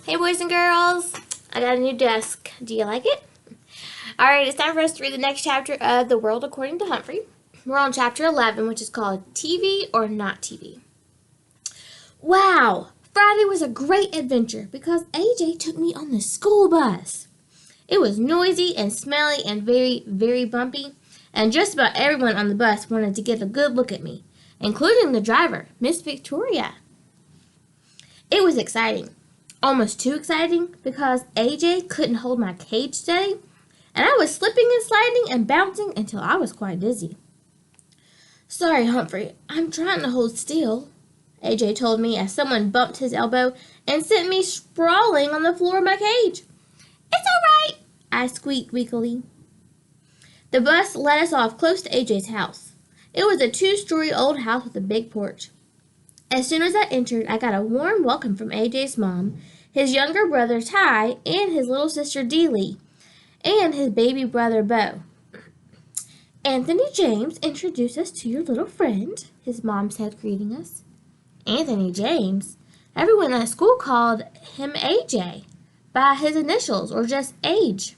Hey boys and girls, I got a new desk. Do you like it? Alright, it's time for us to read the next chapter of The World According to Humphrey. We're on chapter 11, which is called TV or Not TV. Wow! Friday was a great adventure because AJ took me on the school bus. It was noisy and smelly and very, very bumpy, and just about everyone on the bus wanted to get a good look at me, including the driver, Miss Victoria. It was exciting. Almost too exciting because AJ couldn't hold my cage steady, and I was slipping and sliding and bouncing until I was quite dizzy. "Sorry, Humphrey, I'm trying to hold still," AJ told me as someone bumped his elbow and sent me sprawling on the floor of my cage. "It's all right," I squeaked weakly. The bus let us off close to AJ's house. It was a 2-story old house with a big porch. As soon as I entered, I got a warm welcome from AJ's mom, his younger brother Ty, and his little sister Deely, and his baby brother Bo. "Anthony James, introduce us to your little friend," his mom said, greeting us. Anthony James? Everyone at school called him AJ, by his initials, or just Age.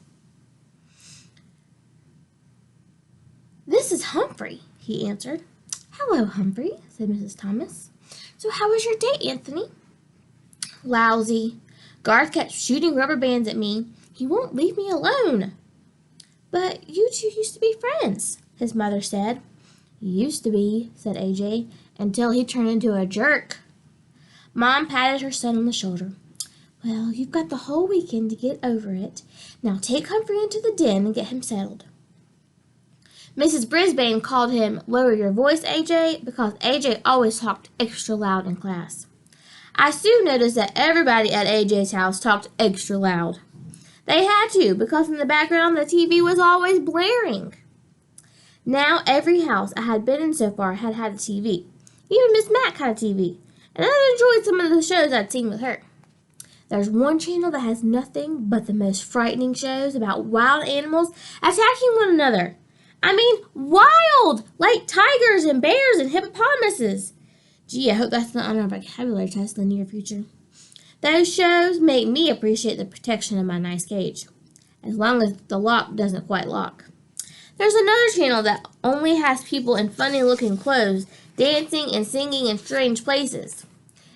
"This is Humphrey," he answered. "Hello, Humphrey," said Mrs. Thomas. "So how was your day, Anthony?" "Lousy. Garth kept shooting rubber bands at me. He won't leave me alone." "But you two used to be friends," his mother said. "Used to be," said AJ, "until he turned into a jerk." Mom patted her son on the shoulder. "Well, you've got the whole weekend to get over it. Now take Humphrey into the den and get him settled." Mrs. Brisbane called him "Lower your voice, AJ," because AJ always talked extra loud in class. I soon noticed that everybody at AJ's house talked extra loud. They had to, because in the background the TV was always blaring. Now every house I had been in so far had a TV. Even Miss Mack had a TV, and I enjoyed some of the shows I'd seen with her. There's one channel that has nothing but the most frightening shows about wild animals attacking one another. I mean, wild! Like tigers and bears and hippopotamuses. Gee, I hope that's not on our vocabulary test in the near future. Those shows make me appreciate the protection of my nice cage, as long as the lock doesn't quite lock. There's another channel that only has people in funny-looking clothes dancing and singing in strange places.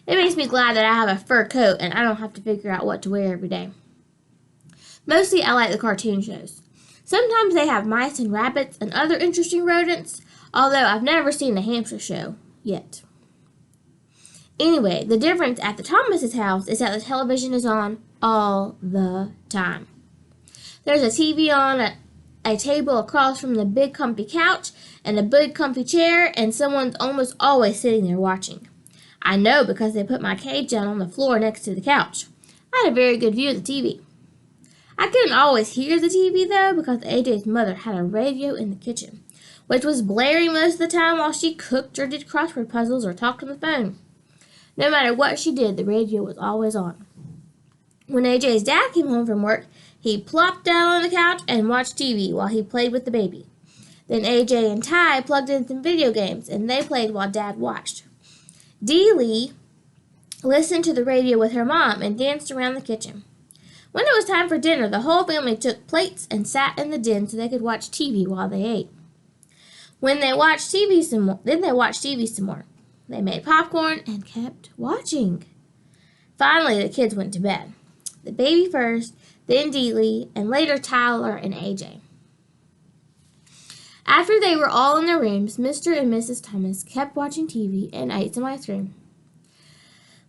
It makes me glad that I have a fur coat and I don't have to figure out what to wear every day. Mostly I like the cartoon shows. Sometimes they have mice and rabbits and other interesting rodents, although I've never seen a hamster show yet. Anyway, the difference at the Thomas's house is that the television is on all the time. There's a TV on a table across from the big comfy couch and a big comfy chair, and someone's almost always sitting there watching. I know because they put my cage down on the floor next to the couch. I had a very good view of the TV. I couldn't always hear the TV, though, because AJ's mother had a radio in the kitchen, which was blaring most of the time while she cooked or did crossword puzzles or talked on the phone. No matter what she did, the radio was always on. When AJ's dad came home from work, he plopped down on the couch and watched TV while he played with the baby. Then AJ and Ty plugged in some video games, and they played while Dad watched. Deely listened to the radio with her mom and danced around the kitchen. When it was time for dinner, the whole family took plates and sat in the den so they could watch TV while they ate. Then they watched TV some more. They made popcorn and kept watching. Finally, the kids went to bed. The baby first, then Deely, and later Tyler and AJ. After they were all in their rooms, Mr. and Mrs. Thomas kept watching TV and ate some ice cream.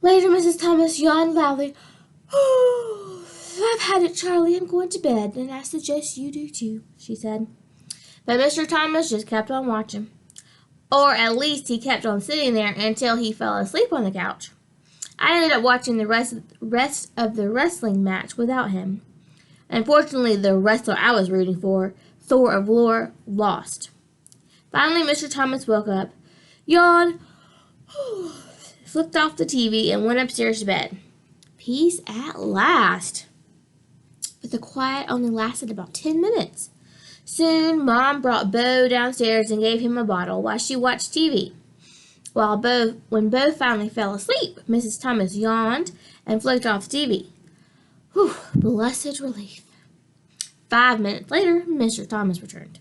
Later, Mrs. Thomas yawned loudly. "I've had it, Charlie. I'm going to bed, and I suggest you do too," she said. But Mr. Thomas just kept on watching. Or at least he kept on sitting there until he fell asleep on the couch. I ended up watching the rest of the wrestling match without him. Unfortunately, the wrestler I was rooting for, Thor of Lore, lost. Finally, Mr. Thomas woke up, yawned, flicked off the TV, and went upstairs to bed. Peace at last. But the quiet only lasted about 10 minutes. Soon, Mom brought Bo downstairs and gave him a bottle while she watched TV. When Bo finally fell asleep, Mrs. Thomas yawned and flicked off the TV. Whew, blessed relief. 5 minutes later, Mr. Thomas returned.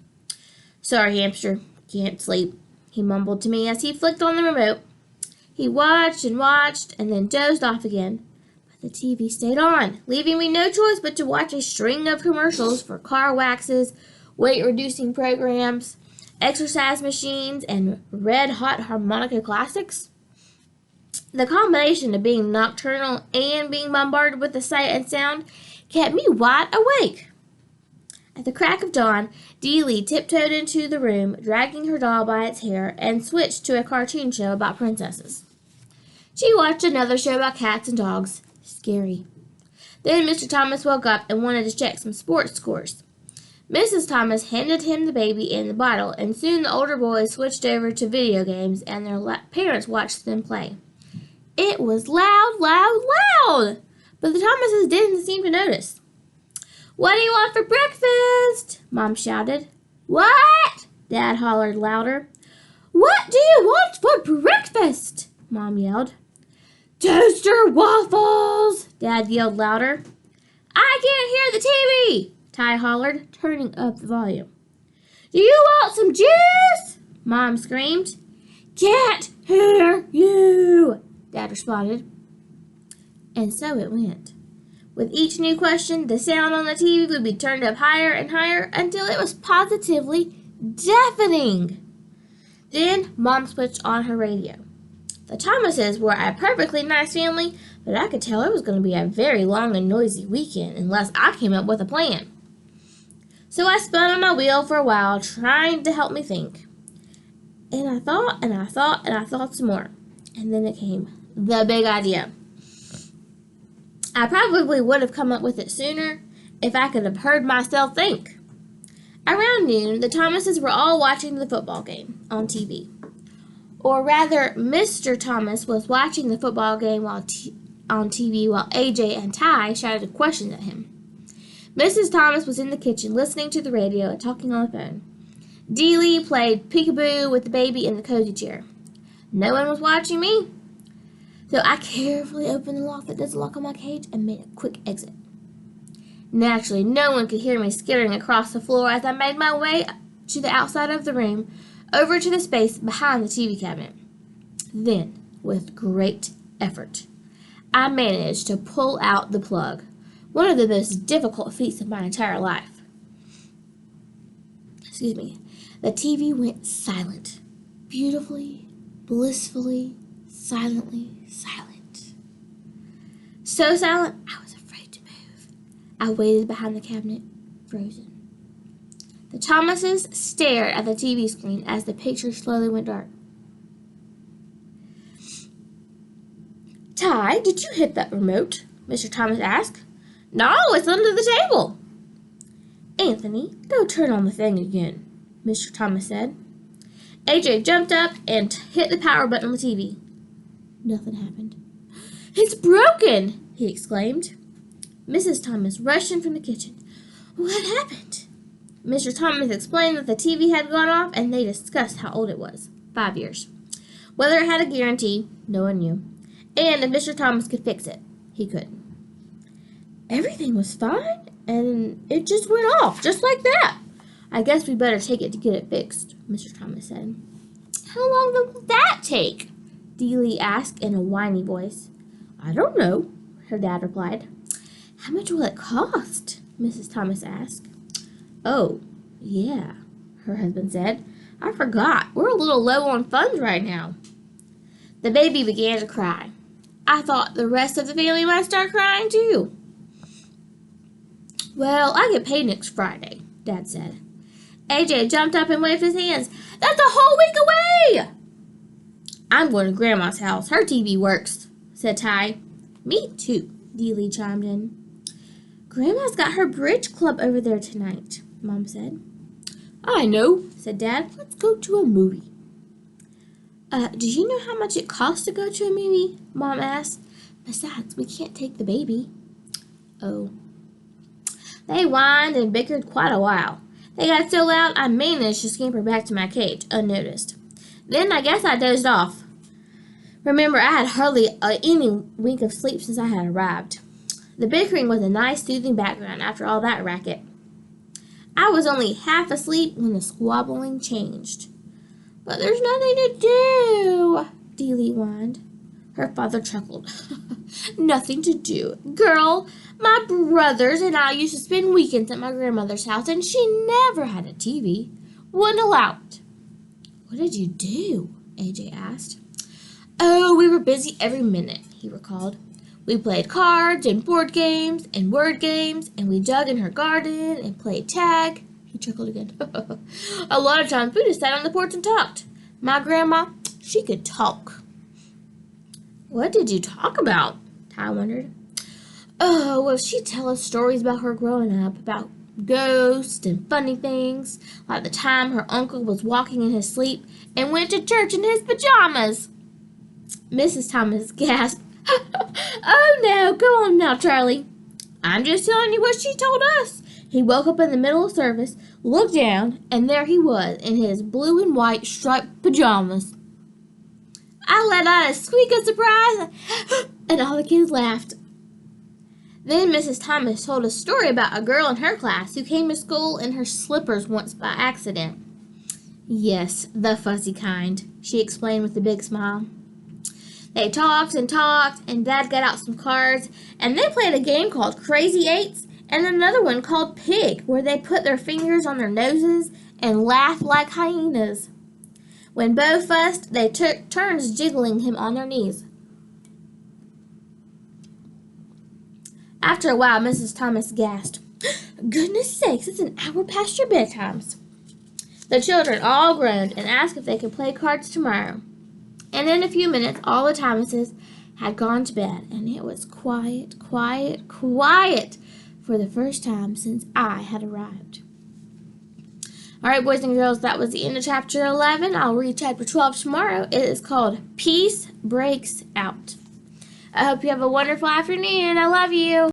Sorry, hamster, can't sleep, he mumbled to me as he flicked on the remote. He watched and watched and then dozed off again. But the TV stayed on, leaving me no choice but to watch a string of commercials for car waxes, weight-reducing programs, exercise machines, and red-hot harmonica classics. The combination of being nocturnal and being bombarded with the sight and sound kept me wide awake. At the crack of dawn, Dealey tiptoed into the room, dragging her doll by its hair, and switched to a cartoon show about princesses. She watched another show about cats and dogs. Scary. Then Mr. Thomas woke up and wanted to check some sports scores. Mrs. Thomas handed him the baby and the bottle, and soon the older boys switched over to video games, and their parents watched them play. It was loud, loud, loud! But the Thomases didn't seem to notice. What do you want for breakfast? Mom shouted. What? Dad hollered louder. What do you want for breakfast? Mom yelled. Toaster waffles! Dad yelled louder. I can't hear the TV! Ty hollered, turning up the volume. Do you want some juice? Mom screamed. Can't hear you! Dad responded. And so it went. With each new question, the sound on the TV would be turned up higher and higher until it was positively deafening. Then Mom switched on her radio. The Thomases were a perfectly nice family, but I could tell it was going to be a very long and noisy weekend unless I came up with a plan. So I spun on my wheel for a while, trying to help me think. And I thought, and I thought, and I thought some more. And then it came. The big idea. I probably would have come up with it sooner if I could have heard myself think. Around noon, the Thomases were all watching the football game on TV. Or rather, Mr. Thomas was watching the football game on TV while AJ and Ty shouted questions at him. Mrs. Thomas was in the kitchen listening to the radio and talking on the phone. Dealey played peekaboo with the baby in the cozy chair. No one was watching me. So I carefully opened the lock that does lock on my cage and made a quick exit. Naturally, no one could hear me skittering across the floor as I made my way to the outside of the room, over to the space behind the TV cabinet. Then, with great effort, I managed to pull out the plug, one of the most difficult feats of my entire life. The TV went silent, beautifully, blissfully, silently silent. So silent, I was afraid to move. I waited behind the cabinet, frozen. The Thomases stared at the TV screen as the picture slowly went dark. Ty, did you hit that remote? Mr. Thomas asked. No, it's under the table. Anthony, go turn on the thing again, Mr. Thomas said. AJ jumped up and hit the power button on the TV. Nothing happened. It's broken, he exclaimed. Mrs. Thomas rushed in from the kitchen. What happened? Mr. Thomas explained that the TV had gone off, and they discussed how old it was. 5 years. Whether it had a guarantee, no one knew. And if Mr. Thomas could fix it, he could. Everything was fine, and it just went off, just like that. I guess we better take it to get it fixed, Mr. Thomas said. How long will that take? Dealey asked in a whiny voice. I don't know, her dad replied. How much will it cost? Mrs. Thomas asked. Oh, yeah, her husband said. I forgot. We're a little low on funds right now. The baby began to cry. I thought the rest of the family might start crying too. Well, I get paid next Friday, Dad said. AJ jumped up and waved his hands. That's a whole week away! I'm going to Grandma's house. Her TV works, said Ty. Me too, Dealey chimed in. Grandma's got her bridge club over there tonight, Mom said. I know, said Dad. Let's go to a movie. Do you know how much it costs to go to a movie? Mom asked. Besides, we can't take the baby. Oh. They whined and bickered quite a while. They got so loud I managed to scamper back to my cage, unnoticed. Then I guess I dozed off. Remember, I had hardly any wink of sleep since I had arrived. The bickering was a nice soothing background after all that racket. I was only half asleep when the squabbling changed. But there's nothing to do, Dealey whined. Her father chuckled. Nothing to do. Girl, my brothers and I used to spend weekends at my grandmother's house, and she never had a TV. Wouldn't allow it. What did you do? AJ asked. Oh, we were busy every minute, he recalled. We played cards and board games and word games, and we dug in her garden and played tag. He chuckled again. A lot of times we just sat on the porch and talked. My grandma, she could talk. What did you talk about? Ty wondered. Oh, well, she'd tell us stories about her growing up, about ghosts and funny things, like the time her uncle was walking in his sleep and went to church in his pajamas. Mrs. Thomas gasped. Oh, no, go on now, Charlie. I'm just telling you what she told us. He woke up in the middle of service, looked down, and there he was in his blue and white striped pajamas. I let out a squeak of surprise, and all the kids laughed. Then Mrs. Thomas told a story about a girl in her class who came to school in her slippers once by accident. Yes, the fuzzy kind, she explained with a big smile. They talked, and Dad got out some cards, and they played a game called Crazy Eights, and another one called Pig, where they put their fingers on their noses and laughed like hyenas. When Bo fussed, they took turns jiggling him on their knees. After a while, Mrs. Thomas gasped, Goodness sakes, it's an hour past your bedtimes. The children all groaned and asked if they could play cards tomorrow. And in a few minutes, all the Thomases had gone to bed, and it was quiet for the first time since I had arrived. All right, boys and girls, that was the end of chapter 11. I'll read chapter 12 tomorrow. It is called Peace Breaks Out. I hope you have a wonderful afternoon. I love you.